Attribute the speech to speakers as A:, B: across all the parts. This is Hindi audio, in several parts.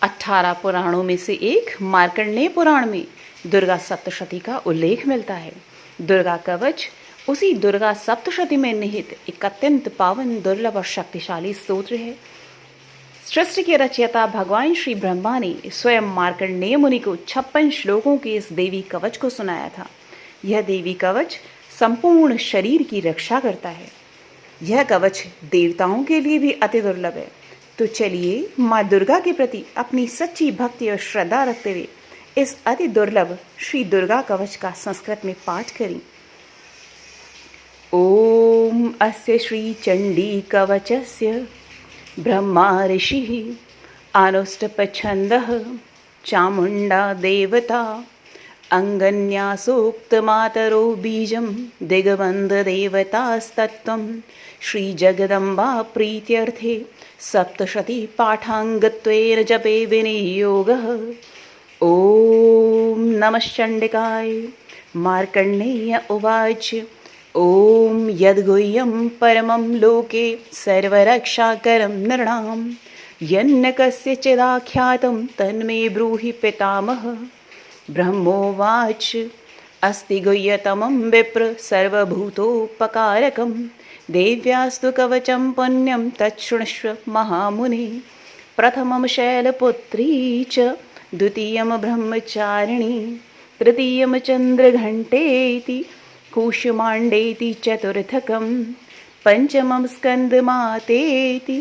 A: 18 पुराणों में से एक मार्कंडेय पुराण में दुर्गा सप्तशती का उल्लेख मिलता है। दुर्गा कवच उसी दुर्गा सप्तशती में निहित एक अत्यंत पावन, दुर्लभ और शक्तिशाली स्तोत्र है। सृष्टि के रचयिता भगवान श्री ब्रह्मा ने स्वयं मार्कंडेय मुनि को 56 श्लोकों के इस देवी कवच को सुनाया था। यह देवी कवच संपूर्ण शरीर की रक्षा करता है। यह कवच देवताओं के लिए भी अति दुर्लभ है। तो चलिए माँ दुर्गा के प्रति अपनी सच्ची भक्ति और श्रद्धा रखते हुए इस अति दुर्लभ श्री दुर्गा कवच का संस्कृत में पाठ करें। ओम अस्य श्री चंडी कवचस्य ब्रह्मा ऋषिः अनुष्टुप्छन्दः चामुण्डा देवता अंगन्यासोक्तमातरो बीजं दिग्बन्धदेवतास्तत्त्वं श्रीजगदम्बा प्रीत्यर्थे सप्तशती पाठाङ्गत्वेन जपे विनियोगः। ॐ नमश्चण्डिकाय। मार्कण्डेय उवाच ॐ यद्गुह्यं परमं लोके सर्वरक्षाकरं नृणां यन्न कस्यचिदाख्यातं तन्मे ब्रूहि पितामह। ब्रह्मोवाच अस्ति गुह्यतमं विप्र सर्वभूतोपकारकं देव्यास्तु कवचं पुण्यं तच्छृणुष्व महामुने। प्रथमं शैलपुत्री च द्वितीयं ब्रह्मचारिणी तृतीयं चन्द्रघण्टेति कूष्माण्डेति चतुर्थकं पञ्चमं स्कन्दमातेति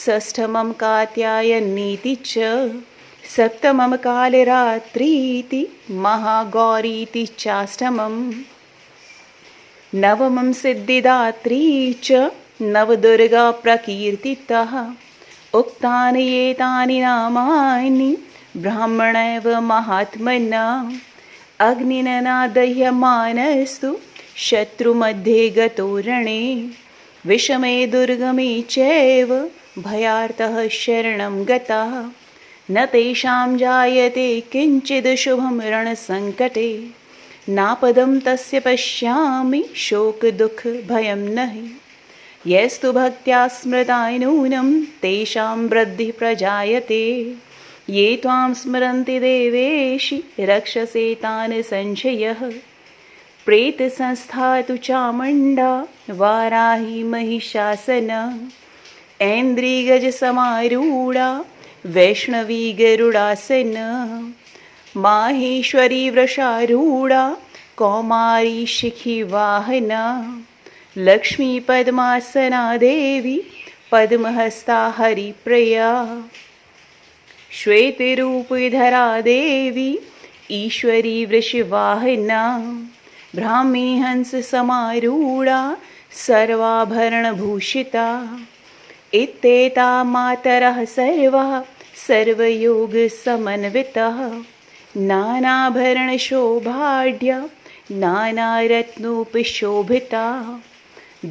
A: षष्ठमं कात्यायनीति च सप्तमं कालरात्रीति महागौरीति चाष्टमं नवमं सिद्धिदात्री च नवदुर्गा प्रकीर्तितः। उक्तानि एतानि नामानि ब्राह्मणैव महात्मना अग्निना दह्यमानस्तु शत्रुमध्ये गतो रणे विषमे दुर्गमे चैव भयार्तः शरणं गताः न तेषां जायते किञ्चिद् शुभं रणसङ्कटे नापदं तस्य पश्यामि शोकदुःखभयं नहि यस्तु भक्त्या स्मृता नूनं तेषां वृद्धिः प्रजायते ये त्वां स्मरन्ति देवेशि रक्षसे तान् संशयः। प्रेतसंस्था तु चामुण्डा वाराही महिषासना ऐन्द्रिगजसमारूढा वैष्णवी गरुडासना माहेश्वरी वृषारूढा कौमारी शिखिवाहना लक्ष्मी पद्मासना देवी पद्महस्ता हरिप्रिया श्वेतरूपधरा देवी ईश्वरी वृषवाहना ब्राह्मी हंस समारूढा सर्वाभरणभूषिता इत्येता मातरः सर्वाः सर्वयोगसमन्विताः नानाभरणशोभाढ्या नानारत्नोपशोभिता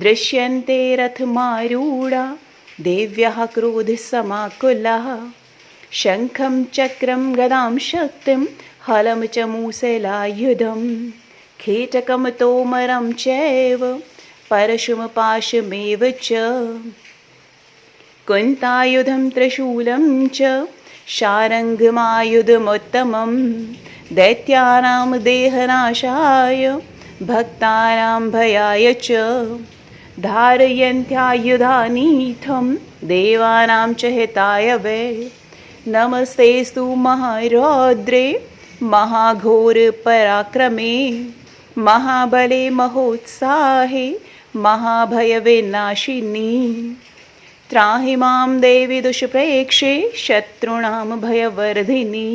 A: दृश्यन्ते रथमारूढा देव्याः क्रोधसमाकुलाः शङ्खं चक्रं गदां शक्तिं हलं च मूसलायुधं खेटकं तोमरं चैव परशुमपाशमेव च कुन्तायुधं त्रिशूलं च शारङ्गमायुधमुत्तमं दैत्यानां देहनाशाय भक्तानां भयाय च धारयन्त्यायुधानीथं देवानां च हिताय वै नमस्तेस्तु महारौद्रे महाघोरपराक्रमे महाबले महोत्साहे महाभयविनाशिनी त्राहि मां देवी दुष्प्रेक्षे शत्रूणां भयवर्धिनी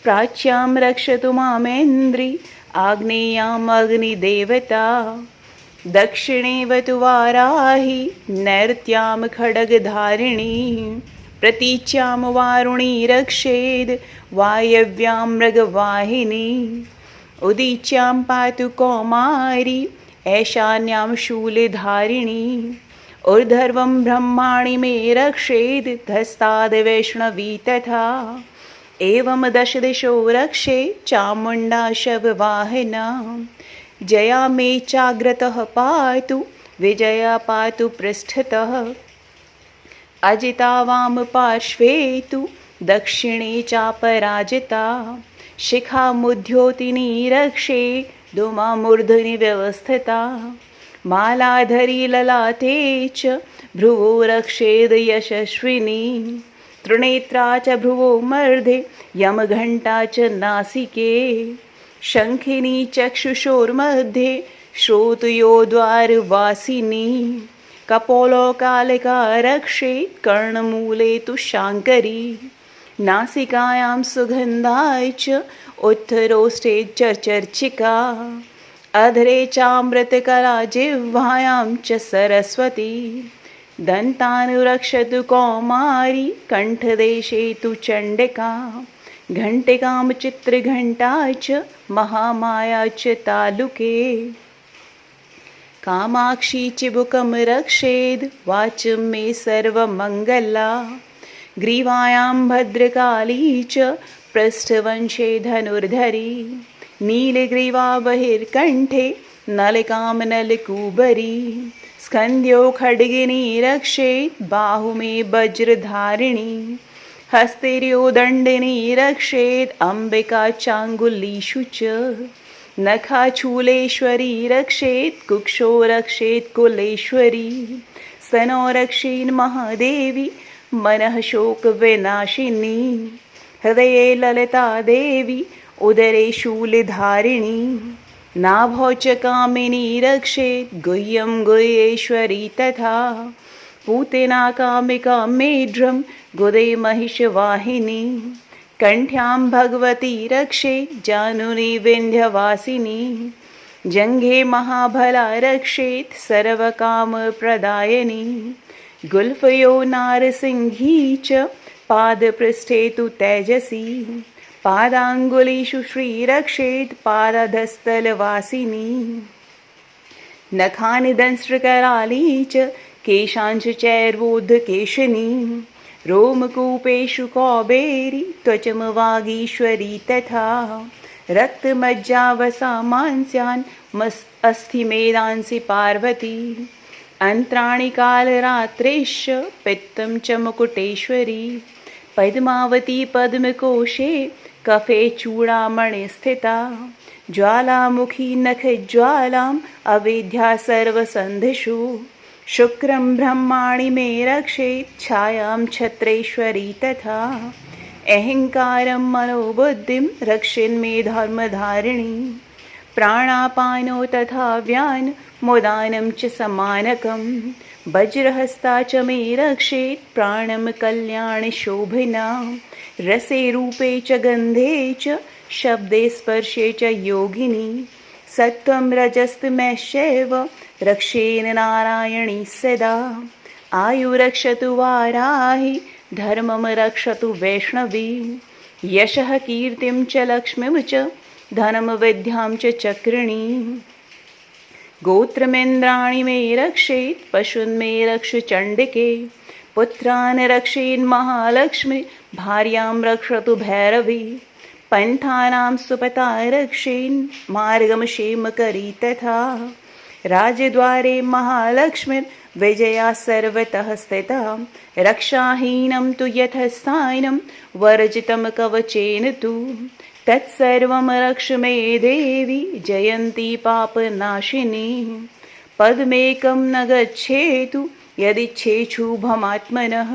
A: प्राच्यां रक्षतु मामेन्द्रि आग्नेयाम् अग्निदेवता दक्षिणेवतु वाराहि नैऋत्यां खड्गधारिणी प्रतीच्यां वारुणी रक्षेद् वायव्यां मृगवाहिनी उदीच्यां पातु कौमारी ऐशान्यां शूलधारिणी ऊर्ध्वं ब्रह्माणि मे रक्षेद् धस्ताद् वैष्णवी तथा एवं दश दिशो रक्षे चामुण्डा शववाहना जया मे चाग्रतः पातु विजया पातु पृष्ठतः अजिता वाम पार्श्वे तु दक्षिणे चापराजिता शिखामुद्योतिनी रक्षे धूमामूर्धनि व्यवस्थिता मालाधरी ललाटे च भ्रुवो रक्षेद यशस्विनी त्रिनेत्रा च भ्रुवो मर्धे यमघण्टा च नासिके शङ्खिनी चक्षुषोर्मध्ये श्रोतयोद्वारवासिनी कपोलो कालिका रक्षेत् कर्णमूले तु शाङ्करी नासिकायां सुगन्धाय च उत्तरोष्ठे च चर्चिका अधरे चामृतकला जिह्वायां च सरस्वती दन्तानुरक्षतु कौमारी कण्ठदेशे तु चण्डिका घण्टिकां चित्रघण्टा च महामाया च तालुके कामाक्षी चिबुकं रक्षेद् वाचं मे सर्वमङ्गला ग्रीवायां भद्रकाली च पृष्ठवंशे धनुर्धरी नीलग्रीवा बहिर्कण्ठे नलिकां नलकूबरी स्कन्ध्यो खड्गिनी रक्षेत् बाहु मे वज्रधारिणी हस्तेर्योदण्डिनी रक्षेत् अम्बिका चाङ्गुलीषु च नखाचूलेश्वरी रक्षेत् कुक्षो रक्षेत् कुलेश्वरी स्तनो रक्षेन् महादेवी मनः शोकविनाशिनी हृदये ललिता देवी उदरे शूलधारिणी नाभौ च कामिनी रक्षेत् गुह्यं गुह्येश्वरी तथा पूतना कामिका मेढ्रं गुदे महिषवाहिनी कण्ठ्यां भगवती रक्षेत् जानुनी विन्ध्यवासिनी जङ्घे महाबला रक्षेत् सर्वकामप्रदायिनी गुल्फयो नारसिंही च पादपृष्ठे तु तेजसी पादाङ्गुलीषु श्रीरक्षेत् पादधस्तलवासिनी नखानि दंष्ट्रकराली च केशांश चैर्वोद्धकेशिनी रोमकूपेषु कौबेरी त्वचमवागीश्वरी तथा रक्तमज्जावसा मांस्यान् अस्थिमेदांसि पार्वती अन्त्राणि कालरात्रेश्च पित्तं च मुकुटेश्वरी पद्मावती पद्मकोशे कफे चूडामणिस्थिता ज्वालामुखी नखज्वालाम् अवेद्या सर्वसन्धिषु शुक्रं ब्रह्माणि मे रक्षेत् छायां छत्रेश्वरी तथा अहङ्कारं मनोबुद्धिं रक्षेन्मे धर्मधारिणी प्राणापानो तथा व्यान मोदानं च समानकं वज्रहस्ता च मे रक्षेत् प्राणं कल्याणशोभिना रसे रूपे च गन्धे च शब्दे स्पर्शे च योगिनी सत्त्वं रजस्तमश्चैव रक्षेन नारायणी सदा आयुरक्षतु वाराहि धर्मं रक्षतु वैष्णवी यशः कीर्तिं च लक्ष्मीं च धनं विद्यां च चक्रिणी गोत्रमेन्द्राणि मे रक्षेत् पशून् मे रक्ष चण्डिके पुत्रान् रक्षेन् महालक्ष्मी भार्यां रक्षतु भैरवी पन्थानां सुपता रक्षेन् मार्गं क्षेमकरी तथा राजद्वारे महालक्ष्मीर्विजया सर्वतः स्थिता रक्षाहीनं तु यथस्थानं वर्जितं कवचेन तु तत्सर्वं रक्ष मे देवी जयन्ती पापनाशिनी पद्मेकं न गच्छेतु यदिच्छेच्छुभमात्मनः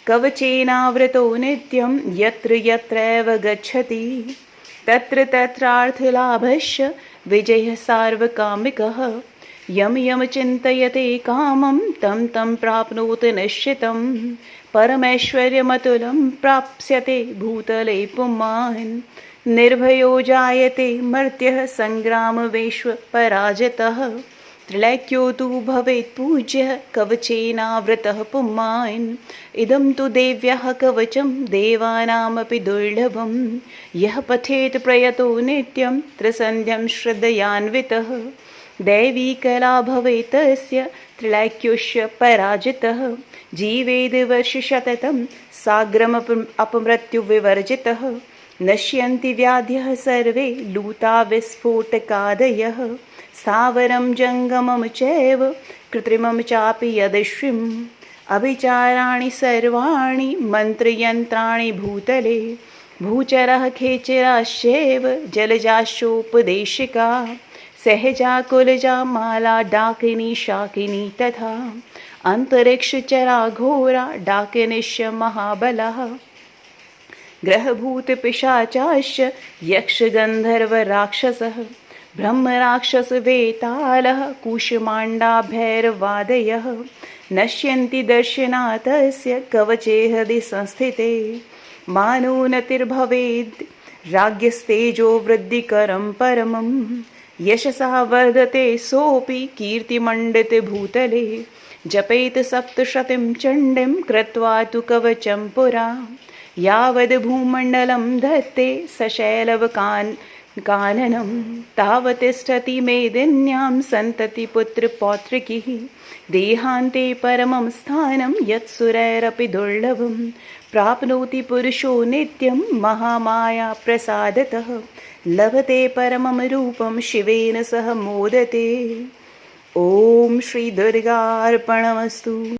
A: कवचेनावृतो नित्यं यत्र यत्रैव गच्छति तत्र तत्रार्थलाभस्य विजयः सार्वकामिकः यं यं चिन्तयते कामं तं तं प्राप्नोति निश्चितं परमैश्वर्यमतुलं प्राप्स्यते भूतले पुमान् निर्भयो जायते मर्त्यः सङ्ग्रामवेश्वपराजितः त्रिलैक्यो तु भवेत् पूज्यः कवचेनावृतः पुमान् इदं तु देव्याः कवचं देवानामपि दुर्लभं यः पठेत् प्रयतो नित्यं त्रिसन्ध्यं श्रद्धयान्वितः दैवी कला भवेत् तस्य त्रिलैक्योश्च पराजितः जीवेद् वर्षशततं साग्रमपमृत्युविवर्जितः नश्यन्ति व्याध्यः सर्वे लूता विस्फोटकादयः स्थावरं जङ्गमं चैव कृत्रिमं चापि यदश्विं अभिचाराणि सर्वाणि मन्त्रयन्त्राणि भूतले भूचरः खेचराश्चैव जलजाशोपदेशिका सहजा कुलजा माला डाकिनी शाकिनी तथा अन्तरिक्षचरा घोरा डाकिनिश्च महाबलः ग्रहभूतपिशाचाश्च यक्षगन्धर्वराक्षसः ब्रह्मराक्षसवेतालः कूष्माण्डाभैरवादयः नश्यन्ति दर्शनातस्य कवचे हृदि संस्थिते मानोन्नतिर्भवेद् राज्ञस्तेजो वृद्धिकरं परमं यशसा वर्धते सोऽपि कीर्तिमण्डितभूतले जपेत सप्तशतीं चण्डीं कृत्वा तु कवचं पुरा यावद् भूमण्डलं धत्ते सशैलवकाननं तावत् तिष्ठति मेदिन्यां सन्ततिपुत्रपौत्रिकीः देहान्ते परमं स्थानं यत्सुरैरपि दुर्लभं प्राप्नोति पुरुषो नित्यं महामाया प्रसादतः लभते परमं रूपं शिवेन सह मोदते। ॐ श्री दुर्गार्पणमस्तु।